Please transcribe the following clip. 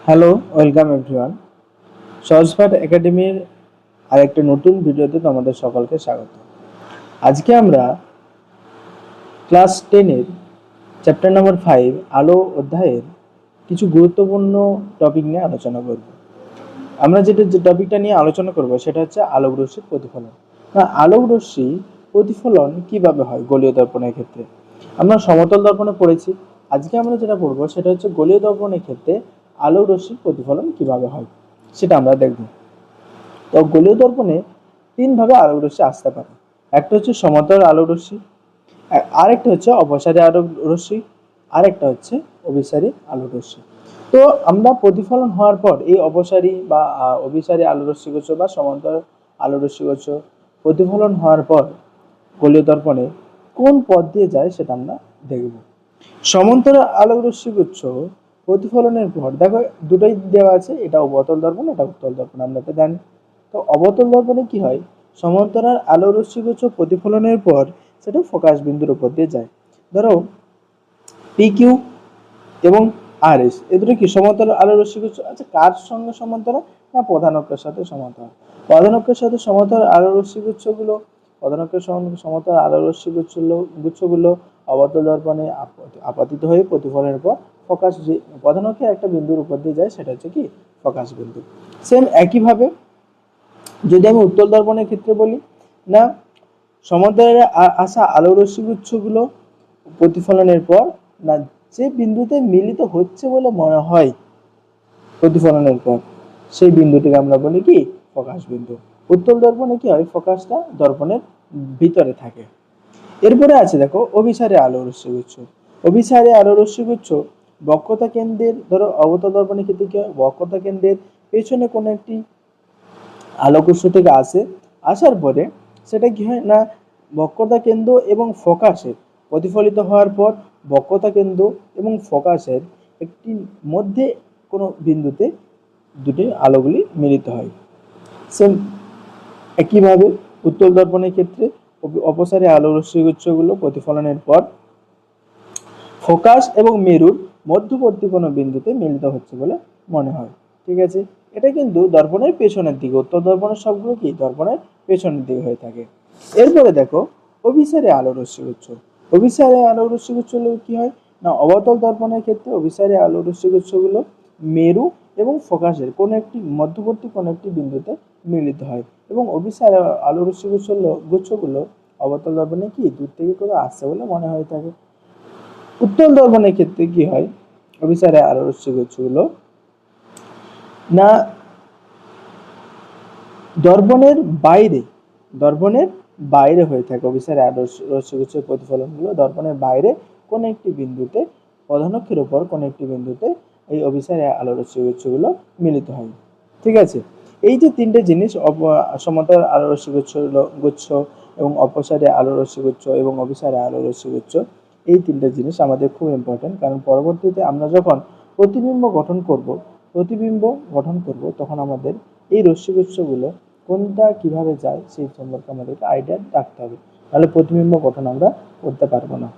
Hello, welcome everyone. সহজপাঠ একাডেমির আরেকটা নতুন ভিডিওতে তোমাদের সকলকে স্বাগত। আজকে আমরা ক্লাস 10-এর চ্যাপ্টার নাম্বার 5 আলো অধ্যায়ের কিছু গুরুত্বপূর্ণ টপিক নিয়ে আলোচনা করব। আমরা যে টপিকটা নিয়ে আলোচনা করব সেটা হচ্ছে আলোক রশ্মির প্রতিফলন। আলোক রশ্মি প্রতিফলন কিভাবে হয় গোলীয় দর্পণের ক্ষেত্রে? আমরা সমতল দর্পণে পড়েছি। আজকে আমরা যেটা পড়বো সেটা হচ্ছে গোলীয় দর্পণের ক্ষেত্রে আলোক রশ্মির প্রতিফলন কিভাবে হয় সেটা আমরা দেখব। তো গোলীয় দর্পণে তিন ভাবে আলোক রশ্মি আসতে পারে। একটা হচ্ছে সমতল আলোক রশ্মি, আরেকটা হচ্ছে অপসারী আলোক রশ্মি, আরেকটা হচ্ছে অভিসারী আলোক রশ্মি। তো আমরা প্রতিফলন হওয়ার পর এই অপসারী বা অভিসারী আলোক রশ্মিগুচ্ছ বা সমান্তর আলোক রশ্মিগুচ্ছ প্রতিফলন হওয়ার পর গোলীয় দর্পণে কোন পথ দিয়ে যায় সেটা আমরা দেখব। সমান্তরাল আলোক রশ্মিগুচ্ছ প্রতিফলনের পর দেখো দুটোই দেওয়া আছে, এটা অবতল দর্পণ, এটা উত্তল দর্পণ, আমরা এটা জানি। তো অবতল দর্পণে কি হয়, সমান্তরাল আলোক রশ্মিগুচ্ছ প্রতিফলনের পর সেটা ফোকাস বিন্দুর উপর দিয়ে যায়। ধরো PQ এবং RS এই দুটো কি সমান্তরাল আলোক রশ্মিগুচ্ছ। আচ্ছা, কার সঙ্গে সমান্তরাল? না, প্রধান অক্ষের সাথে সমান্তরাল। প্রধান অক্ষের সাথে সমান্তরাল আলোক রশ্মিগুচ্ছগুলো প্রধান অক্ষের সঙ্গে সমান্তরাল আলোক রশ্মিগুচ্ছগুলো অবতল দর্পণে আপতিত হয়ে প্রতিফলনের পর ফোকাস প্রধান অক্ষের একটা বিন্দুর উপর দিয়ে যায়, সেটা হচ্ছে কি ফোকাস বিন্দু। সেম একইভাবে যদি আমি উত্তল দর্পণের ক্ষেত্রে বলি, না সমান্তরালে আসা আলোক রশ্মিগুচ্ছগুলো প্রতিফলনের পর না যে বিন্দুতে মিলিত হচ্ছে বলে মনে হয় প্রতিফলনের পর সেই বিন্দুটিকে আমরা বলি কি ফোকাস বিন্দু। উত্তল দর্পণে কি হয়, ফোকাসটা দর্পণের ভিতরে থাকে। এরপরে আছে দেখো অভিসারী আলোক রশ্মিগুচ্ছ। অভিসারী আলোক রশ্মিগুচ্ছ বক্রতা কেন্দ্রের, ধরো অবতল দর্পণের ক্ষেত্রে কি হয়, বক্রতা কেন্দ্রের পেছনে কোনো একটি আলোক উৎস থেকে আসার পরে সেটা কি হয় না বক্রতা কেন্দ্র এবং ফোকাসের প্রতিফলিত হওয়ার পর বক্রতা কেন্দ্র এবং ফোকাসের একটি মধ্যে কোনো বিন্দুতে দুটি আলোগুলি মিলিত হয়। সেম একইভাবে উত্তল দর্পণের ক্ষেত্রে অপসারী আলোক রশ্মিগুচ্ছগুলো প্রতিফলনের পর ফোকাস এবং মেরুর মধ্যবর্তী কোনো বিন্দুতে মিলিত হচ্ছে বলে মনে হয়। ঠিক আছে, এটা কিন্তু দর্পণের পেছনের দিকে, উত্তল দর্পণের সবগুলো কি দর্পণের পেছনের দিকে হয়ে থাকে। এরপরে দেখো অভিসারী আলোক রশ্মিগুচ্ছ। অভিসারী আলোক রশ্মিগুচ্ছগুলো কি হয় না অবতল দর্পণের ক্ষেত্রে অভিসারী আলোক রশ্মিগুচ্ছগুলো মেরু এবং ফোকাসের কোনো একটি মধ্যবর্তী কোনো একটি বিন্দুতে মিলিত হয় এবং অভিসারী আলোক রশ্মিগুচ্ছগুলো অবতল দর্পণে কি দূর থেকে করে আসছে বলে মনে হয়ে থাকে। উত্তল দর্পণের ক্ষেত্রে কি হয়, অভিসারী আলোক রশ্মিগুচ্ছগুলো না দর্পণের বাইরে হয়ে থাকে। অভিসারী আলোক রশ্মিগুচ্ছের প্রতিফলনগুলো দর্পণের বাইরে কোন একটি বিন্দুতে, প্রধান অক্ষের উপর কোন একটি বিন্দুতে এই অভিসারী আলোক রশ্মিগুচ্ছগুলো মিলিত হয়। ঠিক আছে, এই যে তিনটে জিনিস সমান্তরাল আলোক রশ্মিগুচ্ছ এবং অপসারী আলোক রশ্মিগুচ্ছ এবং অভিসারী আলোক রশ্মিগুচ্ছ, এই তিনটে জিনিস আমাদের খুব ইম্পর্টেন্ট, কারণ পরবর্তীতে আমরা যখন প্রতিবিম্ব গঠন করব তখন আমাদের এই রশ্মিগুচ্ছগুলো কোনটা কিভাবে যায় সেই সম্পর্কে আমাদেরকে আইডিয়া রাখতে হবে, তাহলে প্রতিবিম্ব গঠন আমরা করতে পারবো না।